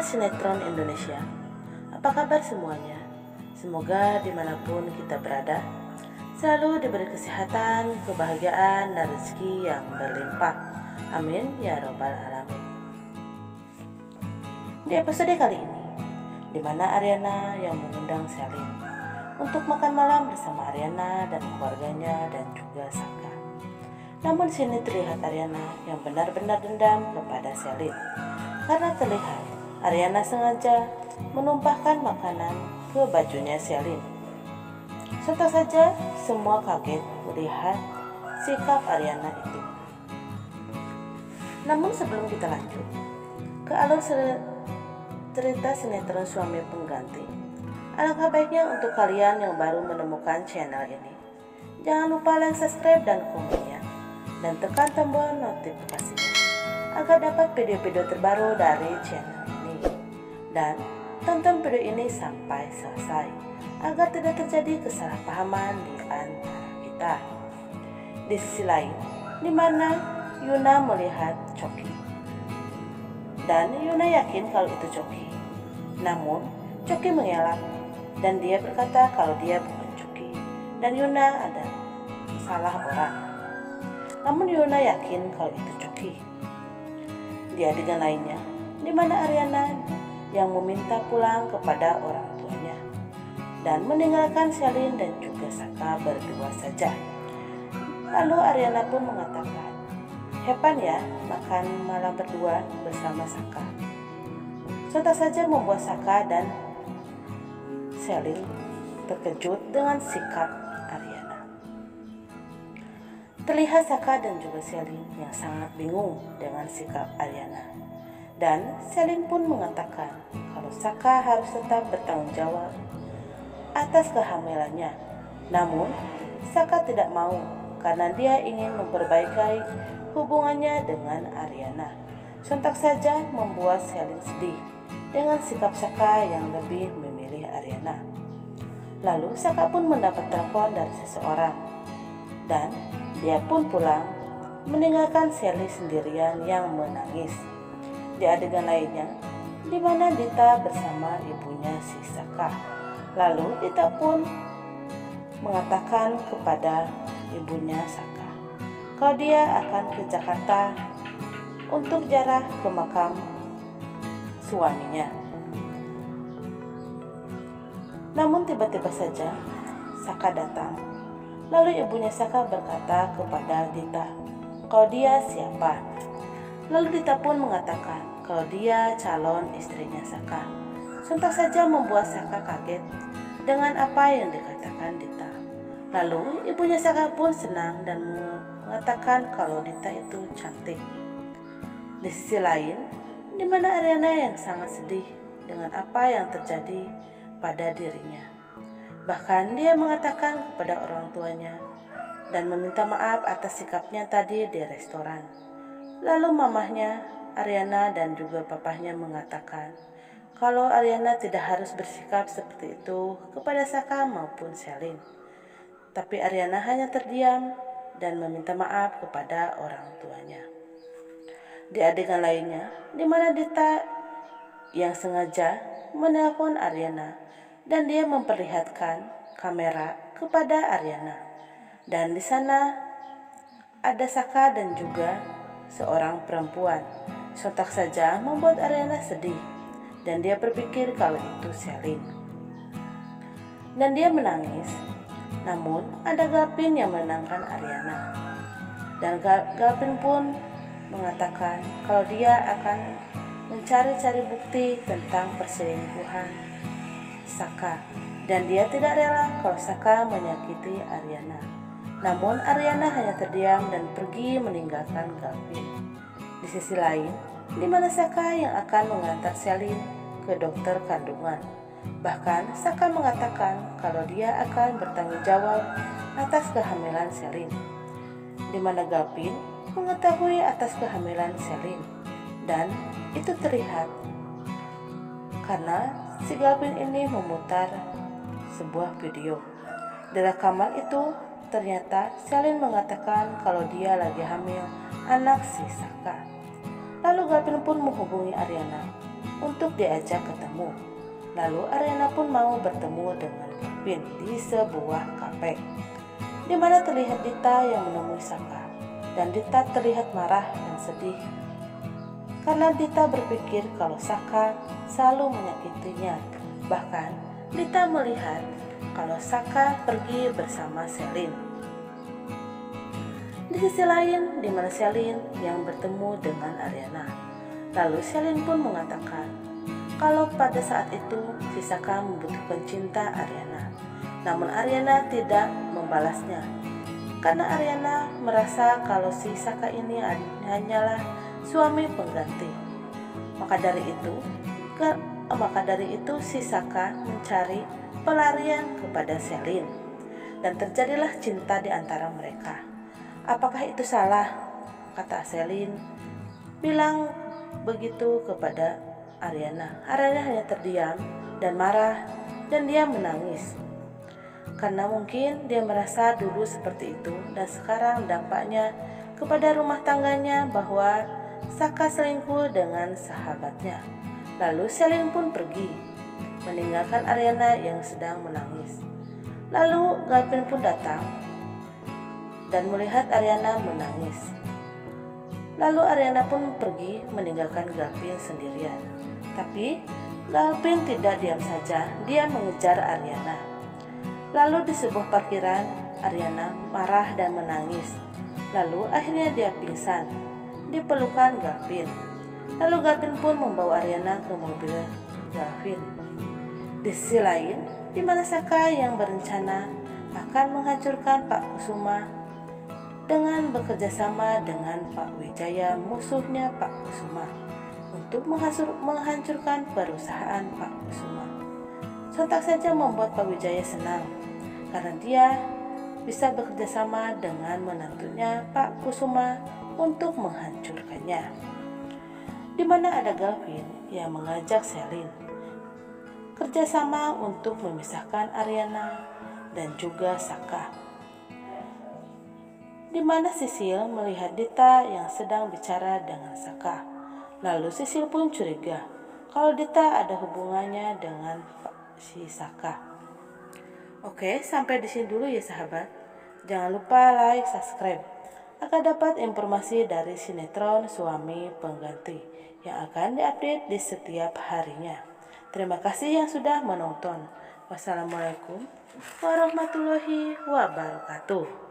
sinetron Indonesia. Apa kabar semuanya? Semoga dimanapun kita berada, selalu diberi kesehatan, kebahagiaan, dan rezeki yang berlimpah. Amin ya robbal alamin. Di episode kali ini, di mana Ariana yang mengundang Selin untuk makan malam bersama Ariana dan keluarganya dan juga Saka. Namun sini terlihat Ariana yang benar-benar dendam kepada Selin karena terlihat Ariana sengaja menumpahkan makanan ke bajunya Selin. Sontak saja semua kaget melihat sikap Ariana itu. Namun sebelum kita lanjut ke alur cerita sinetron Suami Pengganti, alangkah baiknya untuk kalian yang baru menemukan channel ini, jangan lupa like, subscribe, dan komennya, dan tekan tombol notifikasinya agar dapat video-video terbaru dari channel ini. Dan tonton video ini sampai selesai agar tidak terjadi kesalahpahaman di antara kita. Di sisi lain, di mana Yuna melihat Coki, dan Yuna yakin kalau itu Coki. Namun Coki mengelak dan dia berkata kalau dia bukan Coki dan Yuna ada salah orang. Namun Yuna yakin kalau itu Coki. Di adegan lainnya, di mana Ariana yang meminta pulang kepada orang tuanya dan meninggalkan Selin dan juga Saka berdua saja. Lalu Ariana pun mengatakan, "Hepan ya makan malam berdua bersama Saka." Sontak saja membuat Saka dan Selin terkejut dengan sikap Ariana. Terlihat Saka dan juga Selin yang sangat bingung dengan sikap Ariana. Dan Selin pun mengatakan kalau Saka harus tetap bertanggung jawab atas kehamilannya. Namun Saka tidak mau karena dia ingin memperbaiki hubungannya dengan Ariana. Sontak saja membuat Selin sedih dengan sikap Saka yang lebih memilih Ariana. Lalu Saka pun mendapat telepon dari seseorang dan dia pun pulang meninggalkan Selin sendirian yang menangis. Di adegan lainnya, di mana Dita bersama ibunya si Saka. Lalu Dita pun mengatakan kepada ibunya Saka kalau dia akan ke Jakarta untuk ziarah ke makam suaminya. Namun tiba-tiba saja Saka datang. Lalu ibunya Saka berkata kepada Dita kalau dia siapa. Lalu Dita pun mengatakan kalau dia calon istrinya Saka. Sontak saja membuat Saka kaget dengan apa yang dikatakan Dita. Lalu ibunya Saka pun senang dan mengatakan kalau Dita itu cantik. Di sisi lain, di mana Ariana yang sangat sedih dengan apa yang terjadi pada dirinya. Bahkan dia mengatakan kepada orang tuanya dan meminta maaf atas sikapnya tadi di restoran. Lalu mamahnya Ariana dan juga papahnya mengatakan kalau Ariana tidak harus bersikap seperti itu kepada Saka maupun Selin. Tapi Ariana hanya terdiam dan meminta maaf kepada orang tuanya. Di adegan lainnya, di mana Dita yang sengaja menelpon Ariana dan dia memperlihatkan kamera kepada Ariana. Dan di sana ada Saka dan juga seorang perempuan. Sontak saja membuat Ariana sedih dan dia berpikir kalau itu Selin. Dan dia menangis. Namun ada Gavin yang menenangkan Ariana. Dan Gavin pun mengatakan kalau dia akan mencari-cari bukti tentang perselingkuhan Saka. Dan dia tidak rela kalau Saka menyakiti Ariana. Namun Ariana hanya terdiam dan pergi meninggalkan Gavin. Di sisi lain, di mana Saka yang akan mengantar Selin ke dokter kandungan. Bahkan Saka mengatakan kalau dia akan bertanggung jawab atas kehamilan Selin. Di mana Gavin mengetahui atas kehamilan Selin. Dan itu terlihat karena si Gavin ini memutar sebuah video. Di rekaman itu ternyata Selin mengatakan kalau dia lagi hamil anak si Saka. Lalu Gavin pun menghubungi Ariana untuk diajak ketemu. Lalu Ariana pun mau bertemu dengan Gavin di sebuah kafe, di mana terlihat Dita yang menemui Saka. Dan Dita terlihat marah dan sedih karena Dita berpikir kalau Saka selalu menyakitinya. Bahkan Dita melihat kalau Saka pergi bersama Selin. Di sisi lain, di mana Selin yang bertemu dengan Ariana. Lalu Selin pun mengatakan kalau pada saat itu si Saka membutuhkan cinta Ariana. Namun Ariana tidak membalasnya karena Ariana merasa kalau si Saka ini hanyalah suami pengganti. Maka dari itu si Saka mencari pelarian kepada Selin dan terjadilah cinta di antara mereka. Apakah itu salah? Kata Selin bilang begitu kepada Ariana. Ariana hanya terdiam dan marah dan dia menangis. Karena mungkin dia merasa dulu seperti itu dan sekarang dampaknya kepada rumah tangganya bahwa Saka selingkuh dengan sahabatnya. Lalu Selin pun pergi, meninggalkan Ariana yang sedang menangis. Lalu Gavin pun datang dan melihat Ariana menangis. Lalu Ariana pun pergi meninggalkan Gavin sendirian. Tapi Gavin tidak diam saja, dia mengejar Ariana. Lalu di sebuah parkiran, Ariana marah dan menangis. Lalu akhirnya dia pingsan di pelukan Gavin. Lalu Gavin pun membawa Ariana ke mobil Gavin. Di sisi lain, di mana Saka yang berencana akan menghancurkan Pak Kusuma dengan bekerjasama dengan Pak Wijaya, musuhnya Pak Kusuma, untuk menghancurkan perusahaan Pak Kusuma. Sontak saja membuat Pak Wijaya senang karena dia bisa bekerjasama dengan menantunya Pak Kusuma untuk menghancurkannya. Di mana ada Gavin yang mengajak Selin kerjasama untuk memisahkan Ariana dan juga Saka. Di mana Sisil melihat Dita yang sedang bicara dengan Saka. Lalu Sisil pun curiga kalau Dita ada hubungannya dengan si Saka. Oke, sampai di sini dulu ya sahabat. Jangan lupa like, subscribe agar dapat informasi dari sinetron Suami Pengganti yang akan diupdate di setiap harinya. Terima kasih yang sudah menonton. Wassalamualaikum warahmatullahi wabarakatuh.